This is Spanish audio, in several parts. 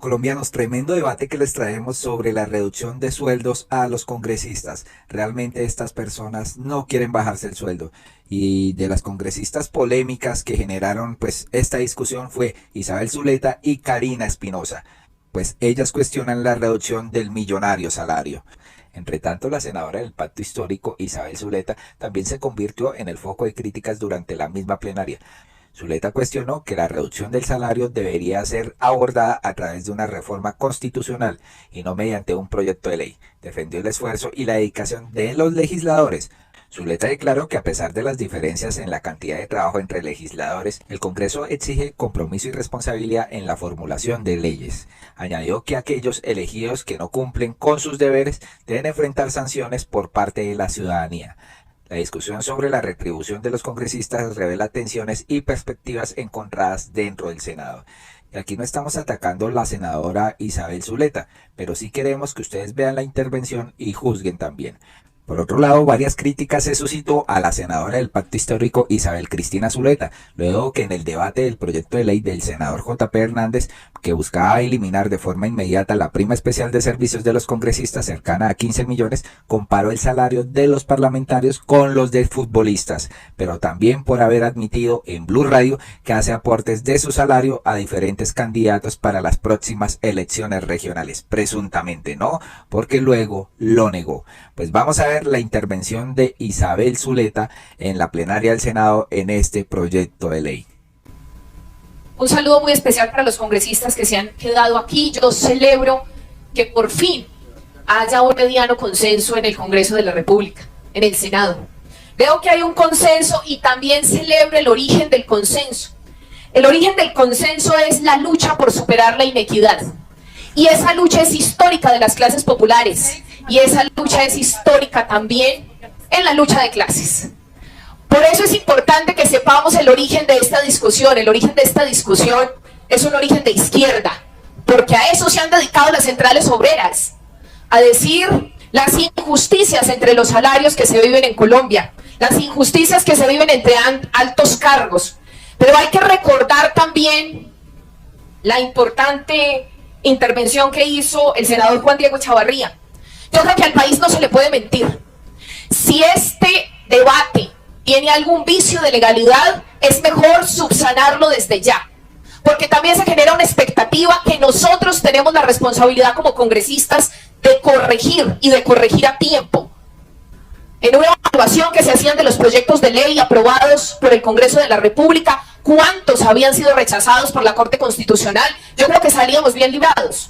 Colombianos, tremendo debate que les traemos sobre la reducción de sueldos a los congresistas. Realmente estas personas no quieren bajarse el sueldo. Y de las congresistas polémicas que generaron pues esta discusión fue Isabel Zuleta y Karina Espinosa. Pues ellas cuestionan la reducción del millonario salario. Entre tanto, la senadora del Pacto Histórico, Isabel Zuleta, también se convirtió en el foco de críticas durante la misma plenaria. Zuleta cuestionó que la reducción del salario debería ser abordada a través de una reforma constitucional y no mediante un proyecto de ley. Defendió el esfuerzo y la dedicación de los legisladores. Zuleta declaró que a pesar de las diferencias en la cantidad de trabajo entre legisladores, el Congreso exige compromiso y responsabilidad en la formulación de leyes. Añadió que aquellos elegidos que no cumplen con sus deberes deben enfrentar sanciones por parte de la ciudadanía. La discusión sobre la retribución de los congresistas revela tensiones y perspectivas encontradas dentro del Senado. Y aquí no estamos atacando a la senadora Isabel Zuleta, pero sí queremos que ustedes vean la intervención y juzguen también. Por otro lado, varias críticas se suscitó a la senadora del Pacto Histórico Isabel Cristina Zuleta, luego que en el debate del proyecto de ley del senador J.P. Hernández, que buscaba eliminar de forma inmediata la prima especial de servicios de los congresistas cercana a 15 millones, comparó el salario de los parlamentarios con los de futbolistas, pero también por haber admitido en Blue Radio que hace aportes de su salario a diferentes candidatos para las próximas elecciones regionales, presuntamente, ¿no? Porque luego lo negó. Pues vamos a ver la intervención de Isabel Zuleta en la plenaria del Senado en este proyecto de ley. Un saludo muy especial para los congresistas que se han quedado aquí. Yo celebro que por fin haya un mediano consenso en el Congreso de la República, en el Senado. Veo que hay un consenso y también celebro el origen del consenso. El origen del consenso es la lucha por superar la inequidad. Y esa lucha es histórica de las clases populares. Y esa lucha es histórica también en la lucha de clases. Por eso es importante que sepamos el origen de esta discusión. El origen de esta discusión es un origen de izquierda, porque a eso se han dedicado las centrales obreras, a decir las injusticias entre los salarios que se viven en Colombia, las injusticias que se viven entre altos cargos. Pero hay que recordar también la importante intervención que hizo el senador Juan Diego Chavarría. Yo creo que al país no se le puede mentir. Si este debate tiene algún vicio de legalidad, es mejor subsanarlo desde ya. Porque también se genera una expectativa que nosotros tenemos la responsabilidad como congresistas de corregir y de corregir a tiempo. En una evaluación que se hacían de los proyectos de ley aprobados por el Congreso de la República, ¿cuántos habían sido rechazados por la Corte Constitucional? Yo creo que salíamos bien librados.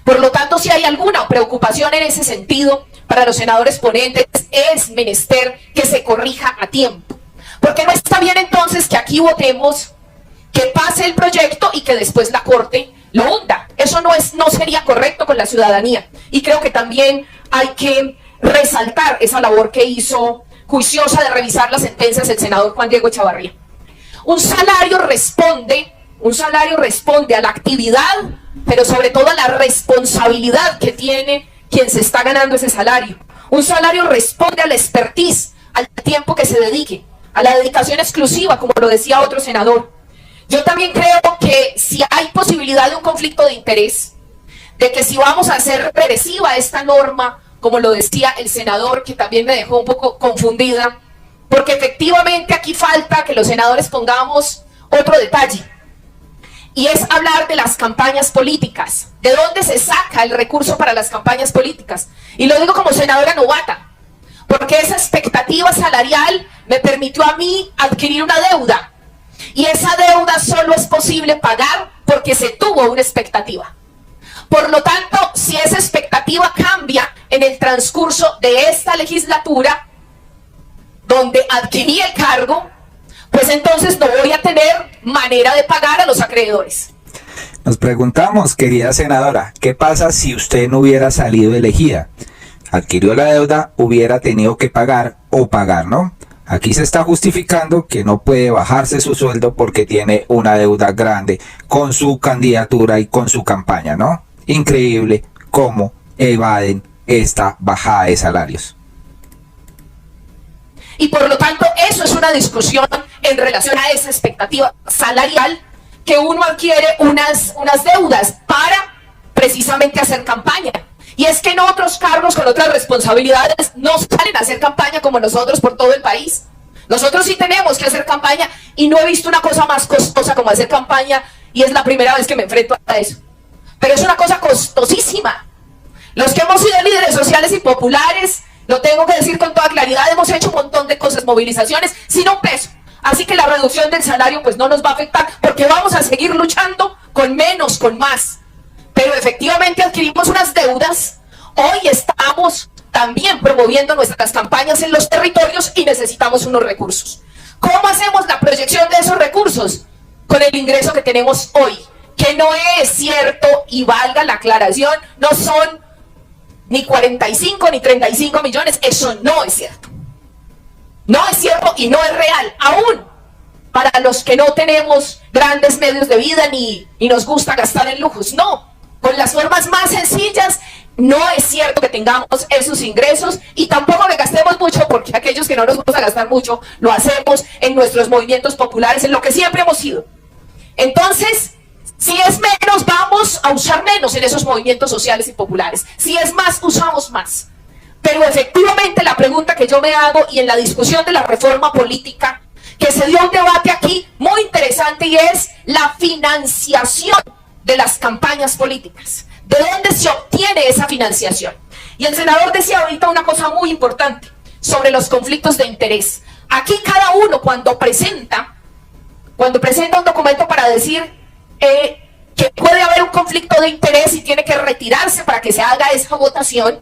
Por lo tanto, si hay alguna preocupación en ese sentido para los senadores ponentes, es menester que se corrija a tiempo. Porque no está bien entonces que aquí votemos, que pase el proyecto y que después la Corte lo hunda. Eso no sería correcto con la ciudadanía. Y creo que también hay que resaltar esa labor que hizo juiciosa de revisar las sentencias el senador Juan Diego Chavarría. Un salario responde a la actividad, pero sobre todo a la responsabilidad que tiene quien se está ganando ese salario. Un salario responde a la expertise, al tiempo que se dedique, a la dedicación exclusiva, como lo decía otro senador. Yo también creo que si hay posibilidad de un conflicto de interés, de que si vamos a hacer regresiva esta norma, como lo decía el senador, que también me dejó un poco confundida, porque efectivamente aquí falta que los senadores pongamos otro detalle. Y es hablar de las campañas políticas. ¿De dónde se saca el recurso para las campañas políticas? Y lo digo como senadora novata, porque esa expectativa salarial me permitió a mí adquirir una deuda. Y esa deuda solo es posible pagar porque se tuvo una expectativa. Por lo tanto, si esa expectativa cambia en el transcurso de esta legislatura, donde adquirí el cargo, pues entonces no voy a tener manera de pagar a los acreedores. Nos preguntamos, querida senadora, ¿qué pasa si usted no hubiera salido elegida? Adquirió la deuda, hubiera tenido que pagar o pagar, ¿no? Aquí se está justificando que no puede bajarse su sueldo porque tiene una deuda grande con su candidatura y con su campaña, ¿no? Increíble cómo evaden esta bajada de salarios. Y por lo tanto, eso es una discusión en relación a esa expectativa salarial, que uno adquiere unas deudas para precisamente a hacer campaña. Y es que en otros cargos con otras responsabilidades no salen a hacer campaña como nosotros por todo el país. Nosotros sí tenemos que hacer campaña y no he visto una cosa más costosa como hacer campaña, y es la primera vez que me enfrento a eso. Pero es una cosa costosísima. Los que hemos sido líderes sociales y populares, lo tengo que decir con toda claridad, hemos hecho un montón de cosas, movilizaciones, sin un peso. Así que la reducción del salario pues no nos va a afectar, porque vamos a seguir luchando con menos, con más. Pero efectivamente adquirimos unas deudas. Hoy estamos también promoviendo nuestras campañas en los territorios y necesitamos unos recursos. ¿Cómo hacemos la proyección de esos recursos? Con el ingreso que tenemos hoy, que no es cierto, y valga la aclaración, no son ni 45 ni 35 millones, eso no es cierto. No es cierto y no es real, aún para los que no tenemos grandes medios de vida ni nos gusta gastar en lujos. No, con las formas más sencillas, no es cierto que tengamos esos ingresos, y tampoco que gastemos mucho, porque aquellos que no nos gusta gastar mucho, lo hacemos en nuestros movimientos populares, en lo que siempre hemos sido. Entonces, si es menos, vamos a usar menos en esos movimientos sociales y populares. Si es más, usamos más. Pero efectivamente la pregunta que yo me hago, y en la discusión de la reforma política, que se dio un debate aquí muy interesante, y es la financiación de las campañas políticas. ¿De dónde se obtiene esa financiación? Y el senador decía ahorita una cosa muy importante sobre los conflictos de interés. Aquí cada uno cuando presenta un documento para decir que puede haber un conflicto de interés y tiene que retirarse para que se haga esa votación,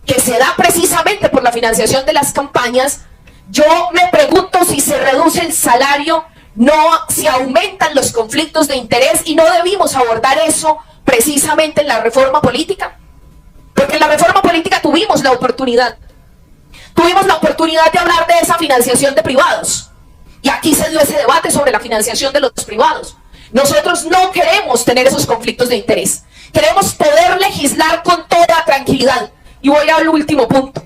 que se da precisamente por la financiación de las campañas, yo me pregunto si se reduce el salario, no si aumentan los conflictos de interés, y no debimos abordar eso precisamente en la reforma política. Porque en la reforma política tuvimos la oportunidad de hablar de esa financiación de privados. Y aquí se dio ese debate sobre la financiación de los privados. Nosotros no queremos tener esos conflictos de interés. Queremos poder legislar con toda tranquilidad. Y voy al último punto.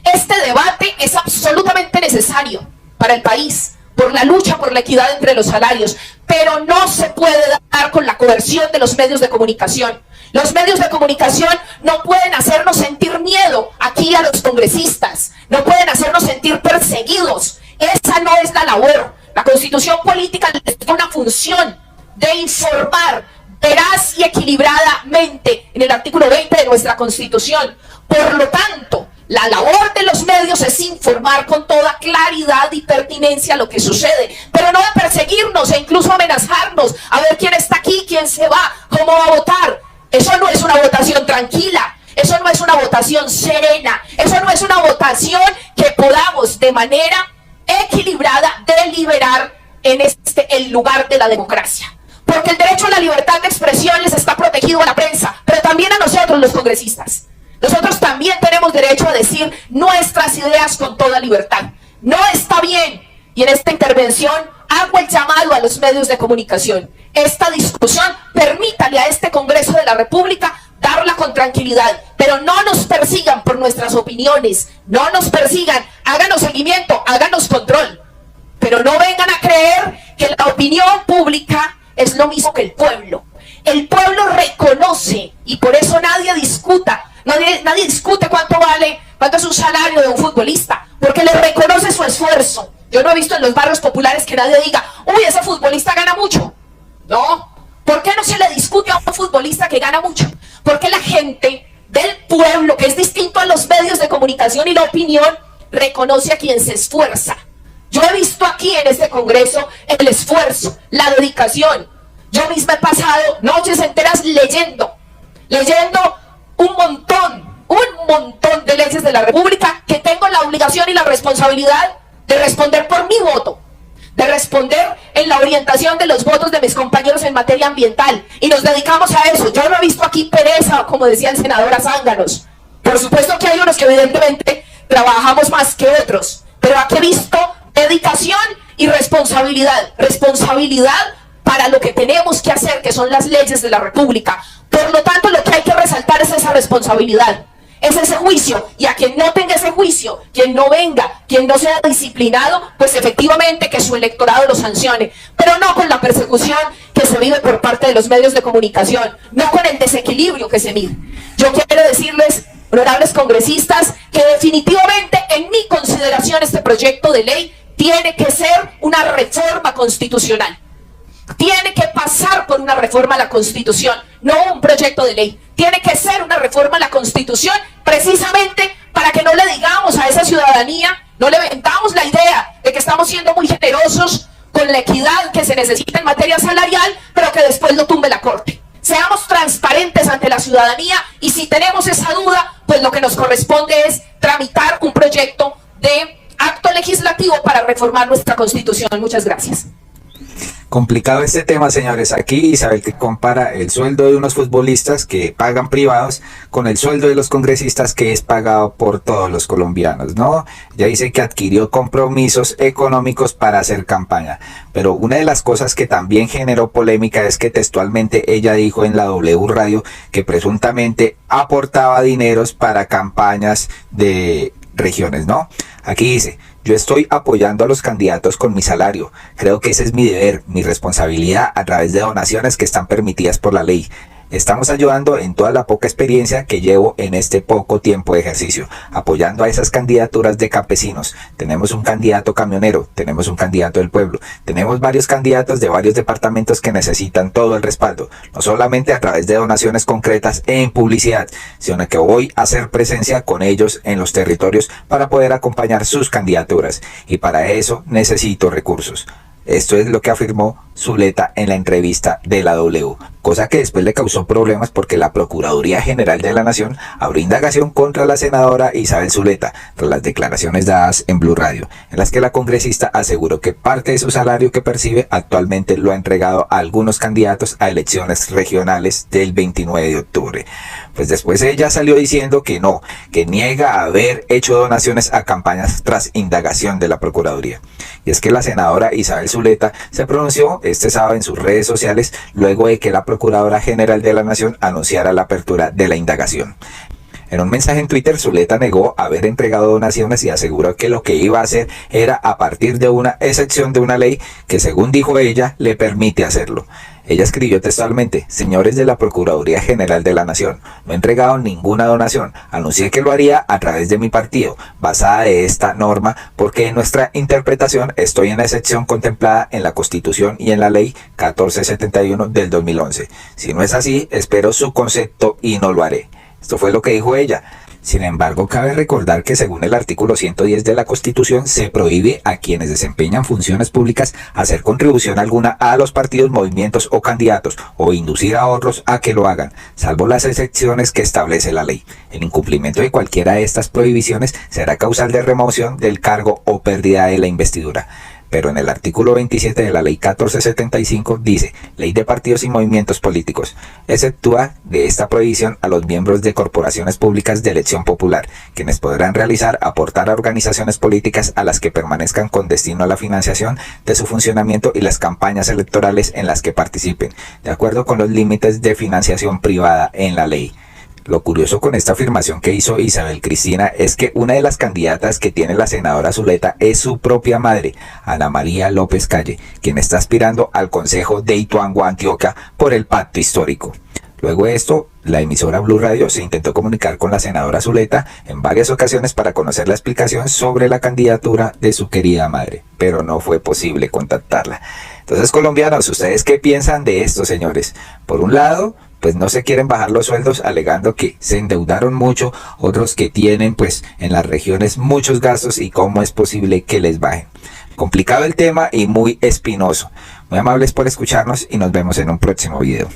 Este debate es absolutamente necesario para el país, por la lucha por la equidad entre los salarios, pero no se puede dar con la coerción de los medios de comunicación. Los medios de comunicación no pueden hacernos sentir miedo aquí a los congresistas, no pueden hacernos sentir perseguidos. Esa no es la labor. La Constitución política les da una función de informar veraz y equilibradamente en el artículo 20 de nuestra Constitución. Por lo tanto, la labor de los medios es informar con toda claridad y pertinencia lo que sucede, pero no de perseguirnos e incluso amenazarnos, a ver quién está aquí, quién se va, cómo va a votar. Eso no es una votación tranquila, eso no es una votación serena, eso no es una votación que podamos de manera equilibrada deliberar en el lugar de la democracia. Porque el derecho a la libertad de expresión les está protegido a la prensa, pero también a nosotros los congresistas. Nosotros también tenemos derecho a decir nuestras ideas con toda libertad. No está bien, y en esta intervención hago el llamado a los medios de comunicación. Esta discusión, permítale a este Congreso de la República darla con tranquilidad, pero no nos persigan por nuestras opiniones, no nos persigan, háganos seguimiento, háganos control, pero no vengan a creer que la opinión pública es lo mismo que el pueblo. El pueblo reconoce, y por eso nadie discute cuánto es un salario de un futbolista, porque le reconoce su esfuerzo. Yo no he visto en los barrios populares que nadie diga, uy, ese futbolista gana mucho. No. ¿Por qué no se le discute a un futbolista que gana mucho? Porque la gente del pueblo, que es distinto a los medios de comunicación y la opinión, reconoce a quien se esfuerza. Yo he visto aquí en este Congreso el esfuerzo, la dedicación. Yo misma he pasado noches enteras leyendo un montón de leyes de la República, que tengo la obligación y la responsabilidad de responder por mi voto, de responder en la orientación de los votos de mis compañeros en materia ambiental, y nos dedicamos a eso. Yo no he visto aquí pereza, como decía el senador Azánganos. Por supuesto que hay unos que evidentemente trabajamos más que otros, pero aquí he visto dedicación y responsabilidad para lo que tenemos que hacer, que son las leyes de la República. Por lo tanto, lo que hay que resaltar es esa responsabilidad. es ese juicio, y a quien no tenga ese juicio, quien no venga, quien no sea disciplinado, pues efectivamente que su electorado lo sancione, pero no con la persecución que se vive por parte de los medios de comunicación, no con el desequilibrio que se mide. Yo quiero decirles, honorables congresistas, que definitivamente en mi consideración este proyecto de ley tiene que ser una reforma constitucional. Tiene que pasar por una reforma a la Constitución, no un proyecto de ley. Tiene que ser una reforma a la Constitución precisamente para que no le digamos a esa ciudadanía, no le vendamos la idea de que estamos siendo muy generosos con la equidad que se necesita en materia salarial, pero que después lo tumbe la Corte. Seamos transparentes ante la ciudadanía y si tenemos esa duda, pues lo que nos corresponde es tramitar un proyecto de acto legislativo para reformar nuestra Constitución. Muchas gracias. Complicado este tema, señores. Aquí Isabel que compara el sueldo de unos futbolistas que pagan privados con el sueldo de los congresistas que es pagado por todos los colombianos, ¿no? Ya dice que adquirió compromisos económicos para hacer campaña. Pero una de las cosas que también generó polémica es que textualmente ella dijo en la W Radio que presuntamente aportaba dineros para campañas de regiones, ¿no? Aquí dice: yo estoy apoyando a los candidatos con mi salario. Creo que ese es mi deber, mi responsabilidad a través de donaciones que están permitidas por la ley. Estamos ayudando en toda la poca experiencia que llevo en este poco tiempo de ejercicio, apoyando a esas candidaturas de campesinos. Tenemos un candidato camionero, tenemos un candidato del pueblo, tenemos varios candidatos de varios departamentos que necesitan todo el respaldo, no solamente a través de donaciones concretas en publicidad, sino que voy a hacer presencia con ellos en los territorios para poder acompañar sus candidaturas, y para eso necesito recursos. Esto es lo que afirmó Zuleta en la entrevista de la W, cosa que después le causó problemas porque la Procuraduría General de la Nación abrió indagación contra la senadora Isabel Zuleta tras las declaraciones dadas en Blue Radio, en las que la congresista aseguró que parte de su salario que percibe actualmente lo ha entregado a algunos candidatos a elecciones regionales del 29 de octubre. Pues después ella salió diciendo que no, que niega haber hecho donaciones a campañas tras indagación de la Procuraduría. Y es que la senadora Isabel Zuleta se pronunció este sábado en sus redes sociales luego de que la Procuradora General de la Nación anunciara la apertura de la indagación. En un mensaje en Twitter, Zuleta negó haber entregado donaciones y aseguró que lo que iba a hacer era a partir de una excepción de una ley que, según dijo ella, le permite hacerlo. Ella escribió textualmente: señores de la Procuraduría General de la Nación, no he entregado ninguna donación, anuncié que lo haría a través de mi partido, basada en esta norma, porque en nuestra interpretación estoy en la excepción contemplada en la Constitución y en la Ley 1471 del 2011. Si no es así, espero su concepto y no lo haré. Esto fue lo que dijo ella. Sin embargo, cabe recordar que según el artículo 110 de la Constitución se prohíbe a quienes desempeñan funciones públicas hacer contribución alguna a los partidos, movimientos o candidatos o inducir a otros a que lo hagan, salvo las excepciones que establece la ley. El incumplimiento de cualquiera de estas prohibiciones será causal de remoción del cargo o pérdida de la investidura. Pero en el artículo 27 de la Ley 1475 dice: Ley de partidos y movimientos políticos. Exceptúa de esta prohibición a los miembros de corporaciones públicas de elección popular, quienes podrán realizar, aportar a organizaciones políticas a las que permanezcan con destino a la financiación de su funcionamiento y las campañas electorales en las que participen, de acuerdo con los límites de financiación privada en la ley. Lo curioso con esta afirmación que hizo Isabel Cristina es que una de las candidatas que tiene la senadora Zuleta es su propia madre, Ana María López Calle, quien está aspirando al Consejo de Ituango, Antioquia, por el pacto histórico. Luego de esto, la emisora Blue Radio se intentó comunicar con la senadora Zuleta en varias ocasiones para conocer la explicación sobre la candidatura de su querida madre, pero no fue posible contactarla. Entonces, colombianos, ¿ustedes qué piensan de esto, señores? Por un lado, pues no se quieren bajar los sueldos alegando que se endeudaron mucho, otros que tienen pues en las regiones muchos gastos y cómo es posible que les bajen. Complicado el tema y muy espinoso. Muy amables por escucharnos y nos vemos en un próximo video.